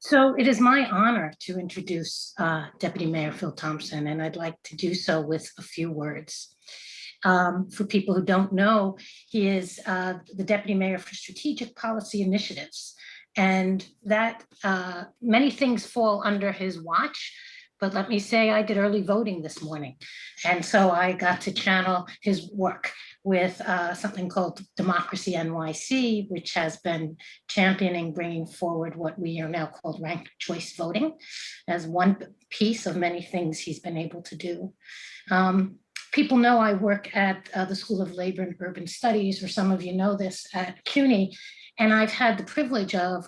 So it is my honor to introduce Deputy Mayor Phil Thompson, and I'd like to do so with a few words. For people who don't know, he is the Deputy Mayor for Strategic Policy Initiatives, and that many things fall under his watch. But let me say, I did early voting this morning, and so I got to channel his work with something called Democracy NYC, which has been championing bringing forward what we are now called ranked choice voting as one piece of many things he's been able to do. People know I work at the School of Labor and Urban Studies, or some of you know this, at CUNY, and I've had the privilege of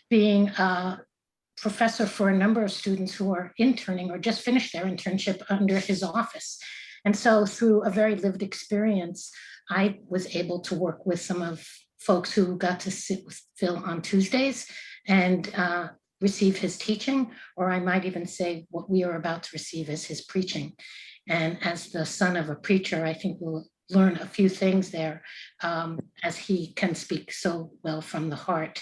being a professor for a number of students who are interning or just finished their internship under his office. And so through a very lived experience, I was able to work with some of folks who got to sit with Phil on Tuesdays and receive his teaching, or I might even say what we are about to receive is his preaching. And as the son of a preacher, I think we'll learn a few things there as he can speak so well from the heart.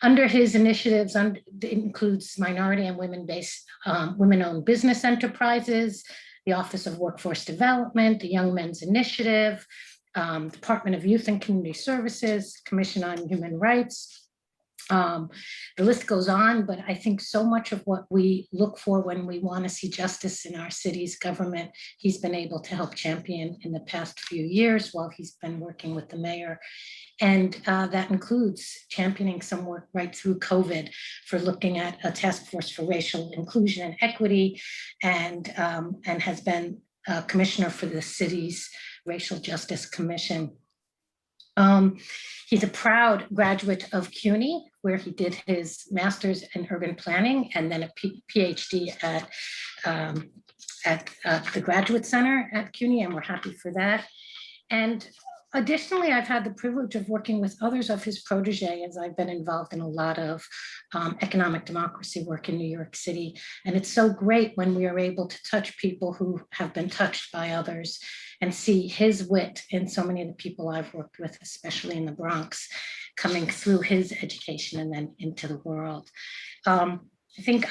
Under his initiatives, it includes minority and women-owned business enterprises, the Office of Workforce Development, the Young Men's Initiative, Department of Youth and Community Services, Commission on Human Rights. The list goes on, but I think so much of what we look for when we want to see justice in our city's government, he's been able to help champion in the past few years while he's been working with the mayor. And that includes championing some work right through COVID for looking at a task force for racial inclusion and equity, and has been a commissioner for the city's Racial Justice Commission. He's a proud graduate of CUNY, where he did his master's in urban planning and then a PhD at the Graduate Center at CUNY, and we're happy for that. And additionally, I've had the privilege of working with others of his protege, as I've been involved in a lot of economic democracy work in New York City. And it's so great when we are able to touch people who have been touched by others and see his wit in so many of the people I've worked with, especially in the Bronx, coming through his education and then into the world. I think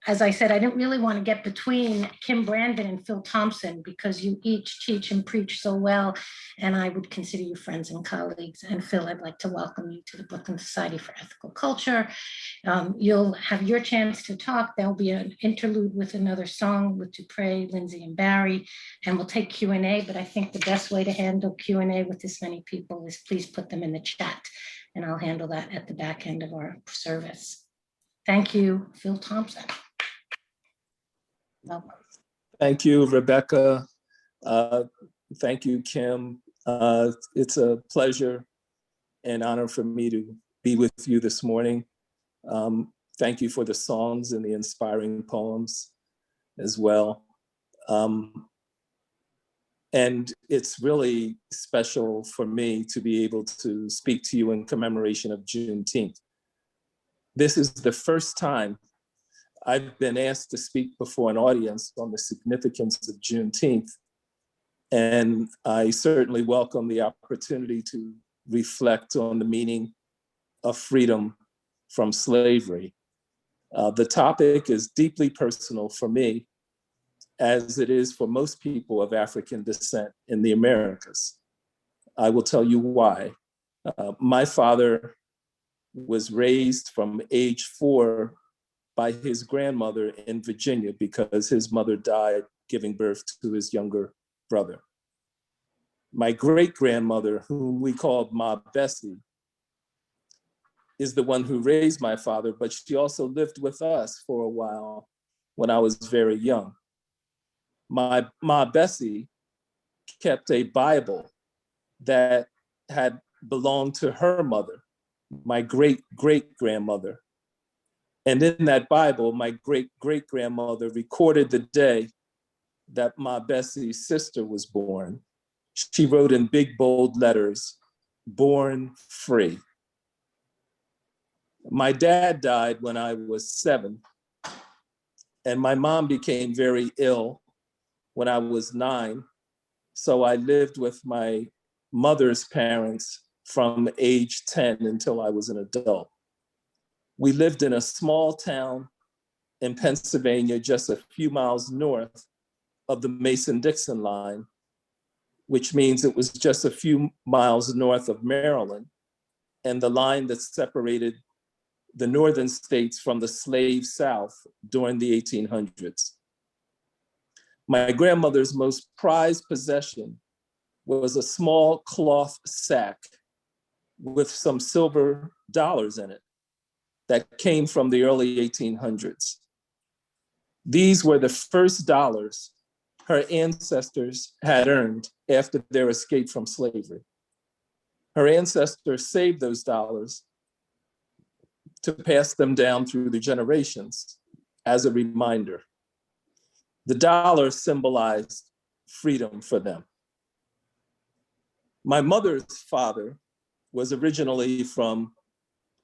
as I said, I didn't really want to get between Kim Brandon and Phil Thompson because you each teach and preach so well, and I would consider you friends and colleagues. And Phil, I'd like to welcome you to the Brooklyn Society for Ethical Culture. You'll have your chance to talk. There'll be an interlude with another song with Dupre, Lindsay, and Barry, and we'll take Q&A, but I think the best way to handle Q&A with this many people is please put them in the chat, and I'll handle that at the back end of our service. Thank you, Phil Thompson. Thank you, Rebecca. Thank you, Kim. It's a pleasure and honor for me to be with you this morning. Thank you for the songs and the inspiring poems as well. And it's really special for me to be able to speak to you in commemoration of Juneteenth. This is the first time I've been asked to speak before an audience on the significance of Juneteenth, and I certainly welcome the opportunity to reflect on the meaning of freedom from slavery. The topic is deeply personal for me, as it is for most people of African descent in the Americas. I will tell you why. My father was raised from age 4 by his grandmother in Virginia because his mother died giving birth to his younger brother. My great-grandmother, whom we called Ma Bessie, is the one who raised my father, but she also lived with us for a while when I was very young. My Ma Bessie kept a Bible that had belonged to her mother, my great-great-grandmother. And in that Bible, my great-great-grandmother recorded the day that Ma Bessie's sister was born. She wrote in big, bold letters, "Born free." My dad died when I was 7, and my mom became very ill when I was 9. So I lived with my mother's parents from age 10 until I was an adult. We lived in a small town in Pennsylvania, just a few miles north of the Mason-Dixon line, which means it was just a few miles north of Maryland and the line that separated the northern states from the slave South during the 1800s. My grandmother's most prized possession was a small cloth sack with some silver dollars in it that came from the early 1800s. These were the first dollars her ancestors had earned after their escape from slavery. Her ancestors saved those dollars to pass them down through the generations as a reminder. The dollar symbolized freedom for them. My mother's father was originally from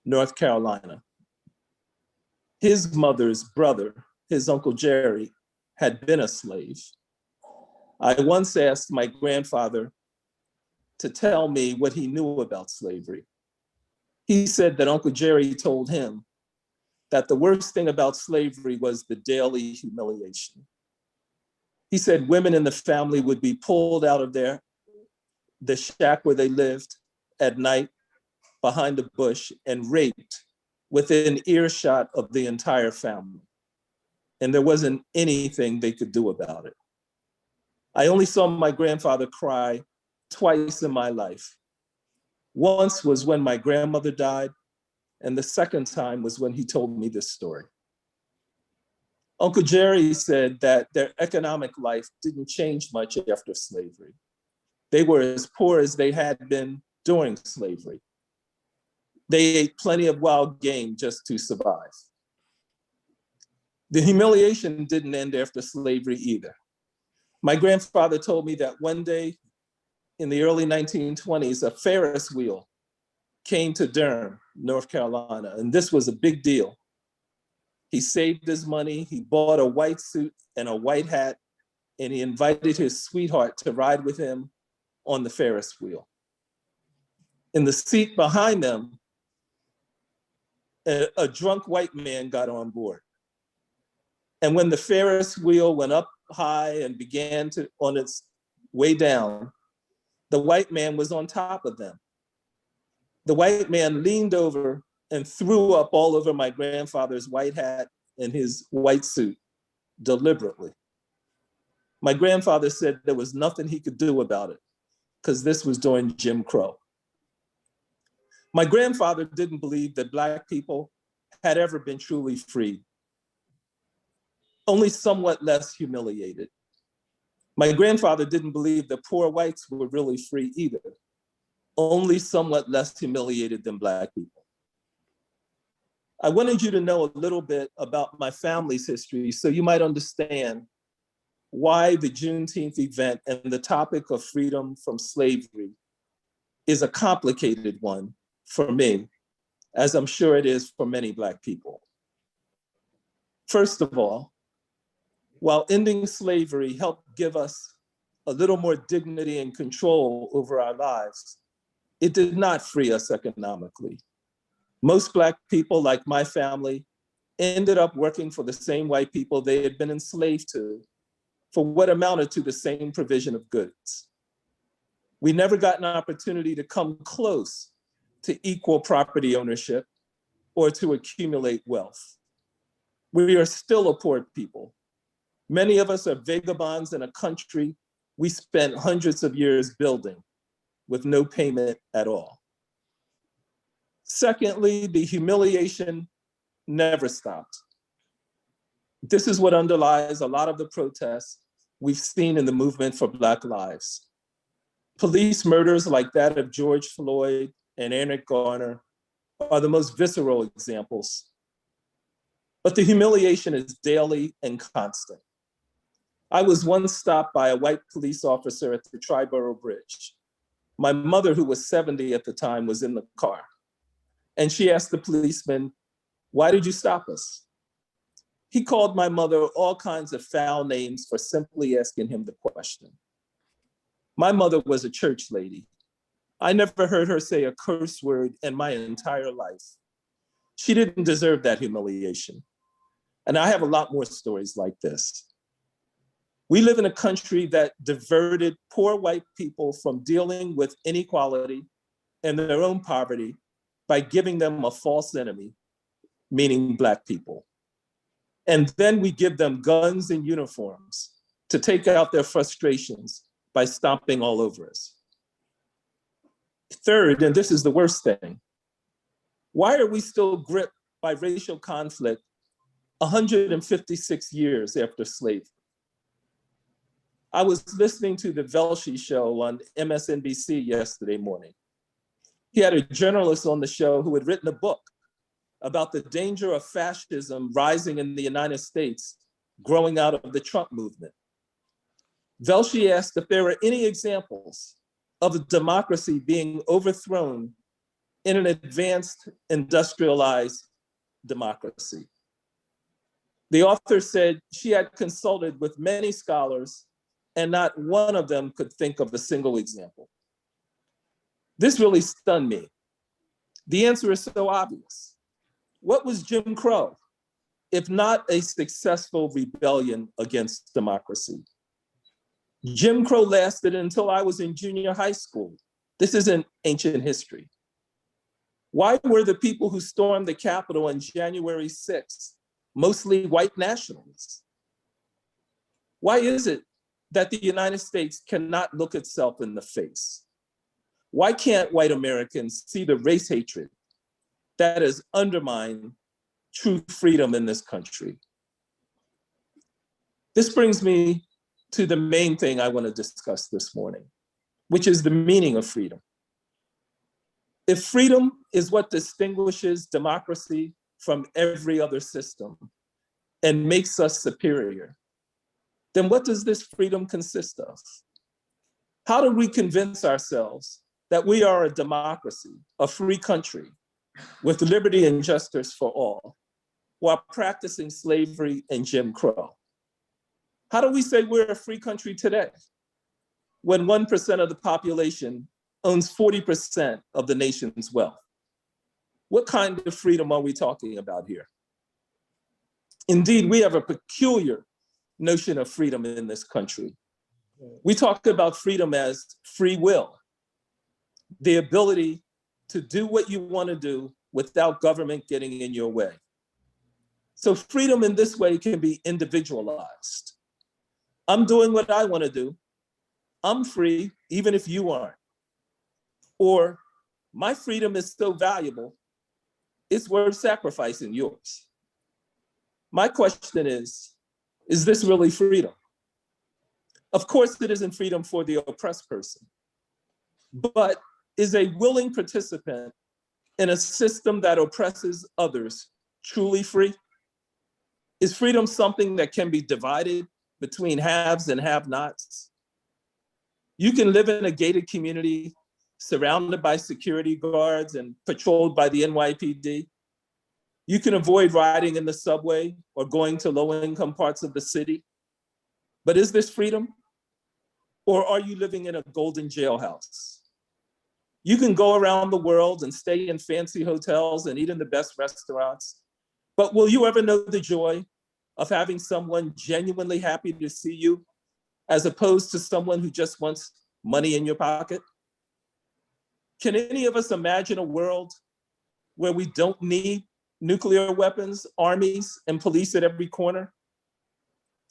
North Carolina. His mother's brother, his Uncle Jerry, had been a slave. I once asked my grandfather to tell me what he knew about slavery. He said that Uncle Jerry told him that the worst thing about slavery was the daily humiliation. He said women in the family would be pulled out of the shack where they lived at night behind a bush and raped within earshot of the entire family. And there wasn't anything they could do about it. I only saw my grandfather cry twice in my life. Once was when my grandmother died, and the second time was when he told me this story. Uncle Jerry said that their economic life didn't change much after slavery. They were as poor as they had been during slavery. They ate plenty of wild game just to survive. The humiliation didn't end after slavery either. My grandfather told me that one day in the early 1920s, a Ferris wheel came to Durham, North Carolina, and this was a big deal. He saved his money, he bought a white suit and a white hat, and he invited his sweetheart to ride with him on the Ferris wheel. In the seat behind them, a drunk white man got on board. And when the Ferris wheel went up high and began on its way down, the white man was on top of them. The white man leaned over and threw up all over my grandfather's white hat and his white suit deliberately. My grandfather said there was nothing he could do about it because this was during Jim Crow. My grandfather didn't believe that Black people had ever been truly free, only somewhat less humiliated. My grandfather didn't believe that poor whites were really free either, only somewhat less humiliated than Black people. I wanted you to know a little bit about my family's history so you might understand why the Juneteenth event and the topic of freedom from slavery is a complicated one for me, as I'm sure it is for many Black people. First of all, while ending slavery helped give us a little more dignity and control over our lives, it did not free us economically. Most Black people, like my family, ended up working for the same white people they had been enslaved to for what amounted to the same provision of goods. We never got an opportunity to come close to equal property ownership or to accumulate wealth. We are still a poor people. Many of us are vagabonds in a country we spent hundreds of years building with no payment at all. Secondly, the humiliation never stopped. This is what underlies a lot of the protests we've seen in the movement for Black lives. Police murders like that of George Floyd and Eric Garner are the most visceral examples. But the humiliation is daily and constant. I was once stopped by a white police officer at the Triborough Bridge. My mother, who was 70 at the time, was in the car. And she asked the policeman, "Why did you stop us?" He called my mother all kinds of foul names for simply asking him the question. My mother was a church lady. I never heard her say a curse word in my entire life. She didn't deserve that humiliation. And I have a lot more stories like this. We live in a country that diverted poor white people from dealing with inequality and their own poverty by giving them a false enemy, meaning Black people. And then we give them guns and uniforms to take out their frustrations by stomping all over us. Third, and this is the worst thing, why are we still gripped by racial conflict 156 years after slavery? I was listening to the Velshi show on MSNBC yesterday morning. He had a journalist on the show who had written a book about the danger of fascism rising in the United States, growing out of the Trump movement. Velshi asked if there were any examples of a democracy being overthrown in an advanced, industrialized democracy. The author said she had consulted with many scholars and not one of them could think of a single example. This really stunned me. The answer is so obvious. What was Jim Crow, if not a successful rebellion against democracy? Jim Crow lasted until I was in junior high school. This isn't ancient history. Why were the people who stormed the Capitol on January 6th mostly white nationalists? Why is it that the United States cannot look itself in the face? Why can't white Americans see the race hatred that has undermined true freedom in this country? This brings me to the main thing I want to discuss this morning, which is the meaning of freedom. If freedom is what distinguishes democracy from every other system and makes us superior, then what does this freedom consist of? How do we convince ourselves that we are a democracy, a free country, with liberty and justice for all, while practicing slavery and Jim Crow? How do we say we're a free country today, when 1% of the population owns 40% of the nation's wealth? What kind of freedom are we talking about here? Indeed, we have a peculiar notion of freedom in this country. We talk about freedom as free will, the ability to do what you want to do without government getting in your way. So freedom in this way can be individualized. I'm doing what I want to do. I'm free, even if you aren't. Or my freedom is so valuable, it's worth sacrificing yours. My question is this really freedom? Of course, it isn't freedom for the oppressed person, but is a willing participant in a system that oppresses others truly free? Is freedom something that can be divided between haves and have-nots? You can live in a gated community surrounded by security guards and patrolled by the NYPD. You can avoid riding in the subway or going to low-income parts of the city. But is this freedom? Or are you living in a golden jailhouse? You can go around the world and stay in fancy hotels and eat in the best restaurants, but will you ever know the joy of having someone genuinely happy to see you, as opposed to someone who just wants money in your pocket? Can any of us imagine a world where we don't need nuclear weapons, armies, and police at every corner?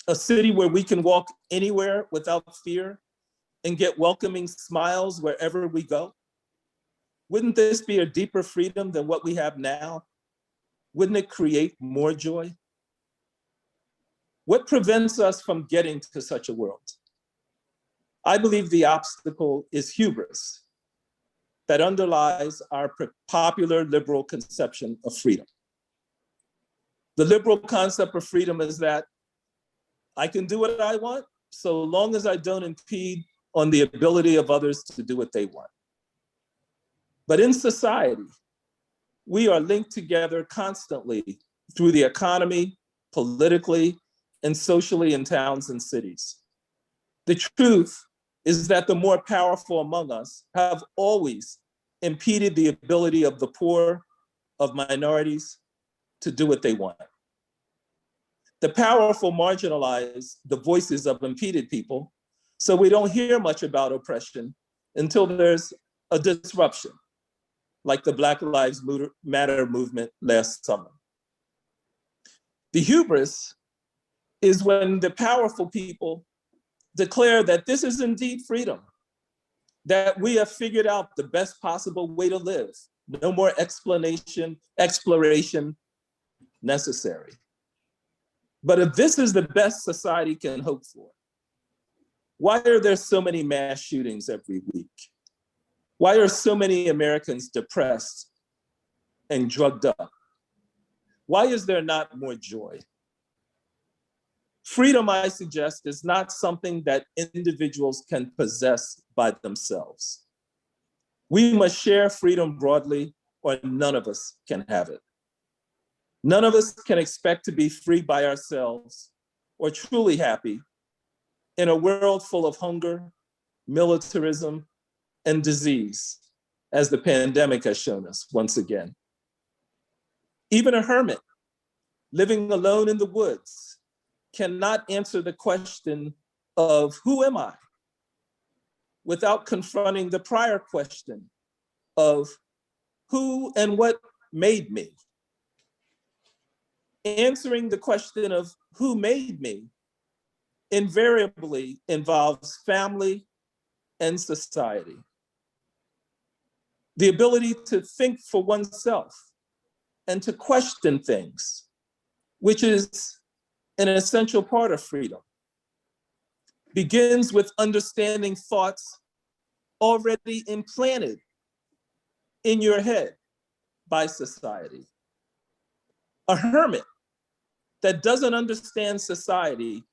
A city where we can walk anywhere without fear and get welcoming smiles wherever we go? Wouldn't this be a deeper freedom than what we have now? Wouldn't it create more joy? What prevents us from getting to such a world? I believe the obstacle is hubris that underlies our popular liberal conception of freedom. The liberal concept of freedom is that I can do what I want so long as I don't impede on the ability of others to do what they want. But in society, we are linked together constantly through the economy, politically, and socially in towns and cities. The truth is that the more powerful among us have always impeded the ability of the poor, of minorities to do what they want. The powerful marginalize the voices of impeded people, so we don't hear much about oppression until there's a disruption, like the Black Lives Matter movement last summer. The hubris is when the powerful people declare that this is indeed freedom, that we have figured out the best possible way to live. No more exploration necessary. But if this is the best society can hope for, why are there so many mass shootings every week? Why are so many Americans depressed and drugged up? Why is there not more joy? Freedom, I suggest, is not something that individuals can possess by themselves. We must share freedom broadly, or none of us can have it. None of us can expect to be free by ourselves or truly happy in a world full of hunger, militarism, and disease, as the pandemic has shown us once again. Even a hermit living alone in the woods cannot answer the question of who am I without confronting the prior question of who and what made me. Answering the question of who made me invariably involves family and society. The ability to think for oneself and to question things, which is an essential part of freedom, begins with understanding thoughts already implanted in your head by society. A hermit that doesn't understand society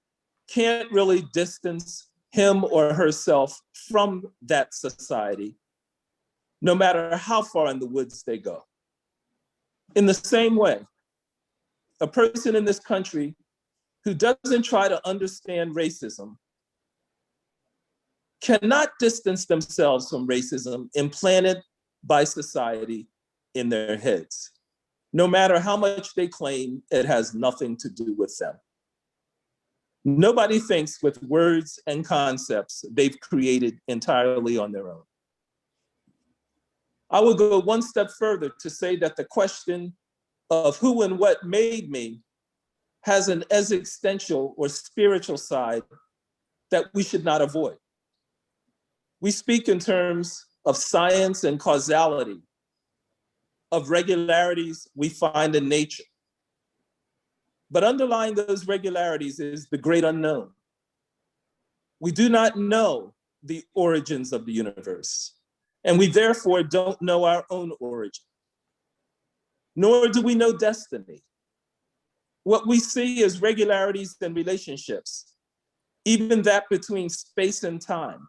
can't really distance him or herself from that society, no matter how far in the woods they go. In the same way, a person in this country who doesn't try to understand racism cannot distance themselves from racism implanted by society in their heads, no matter how much they claim it has nothing to do with them. Nobody thinks with words and concepts they've created entirely on their own. I will go one step further to say that the question of who and what made me has an existential or spiritual side that we should not avoid. We speak in terms of science and causality, of regularities we find in nature. But underlying those regularities is the great unknown. We do not know the origins of the universe, and we therefore don't know our own origin, nor do we know destiny. What we see is regularities and relationships, even that between space and time,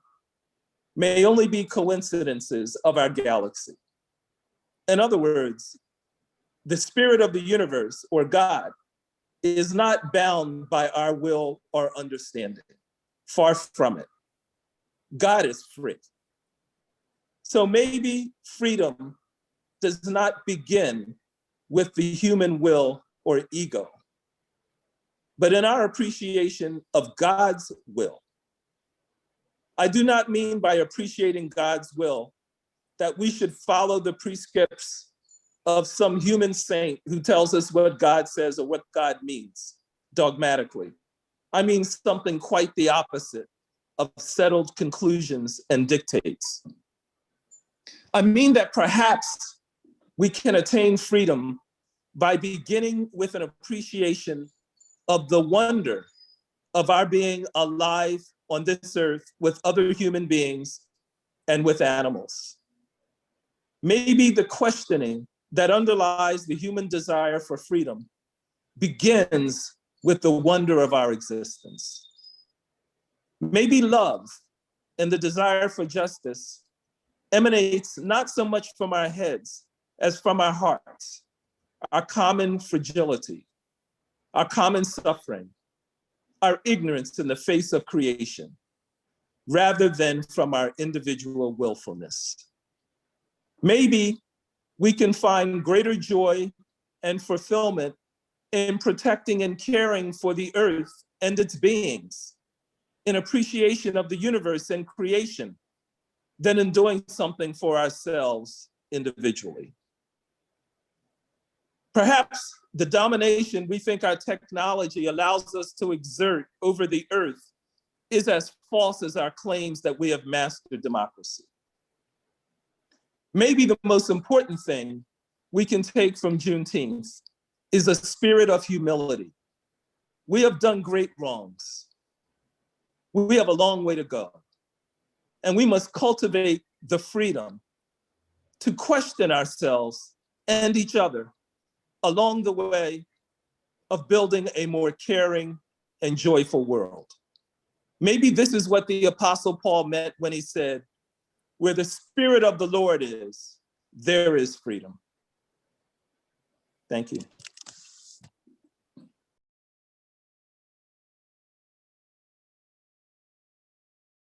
may only be coincidences of our galaxy. In other words, the spirit of the universe, or God, is not bound by our will or understanding. Far from it. God is free. So maybe freedom does not begin with the human will or ego, but in our appreciation of God's will. I do not mean by appreciating God's will that we should follow the prescripts of some human saint who tells us what God says or what God means dogmatically. I mean something quite the opposite of settled conclusions and dictates. I mean that perhaps we can attain freedom by beginning with an appreciation of the wonder of our being alive on this earth with other human beings and with animals. Maybe the questioning that underlies the human desire for freedom begins with the wonder of our existence. Maybe love and the desire for justice emanates not so much from our heads as from our hearts, our common fragility, our common suffering, our ignorance in the face of creation, rather than from our individual willfulness. Maybe we can find greater joy and fulfillment in protecting and caring for the earth and its beings, in appreciation of the universe and creation, than in doing something for ourselves individually. Perhaps the domination we think our technology allows us to exert over the earth is as false as our claims that we have mastered democracy. Maybe the most important thing we can take from Juneteenth is a spirit of humility. We have done great wrongs. We have a long way to go. And we must cultivate the freedom to question ourselves and each other along the way of building a more caring and joyful world. Maybe this is what the Apostle Paul meant when he said, "Where the Spirit of the Lord is, there is freedom." Thank you.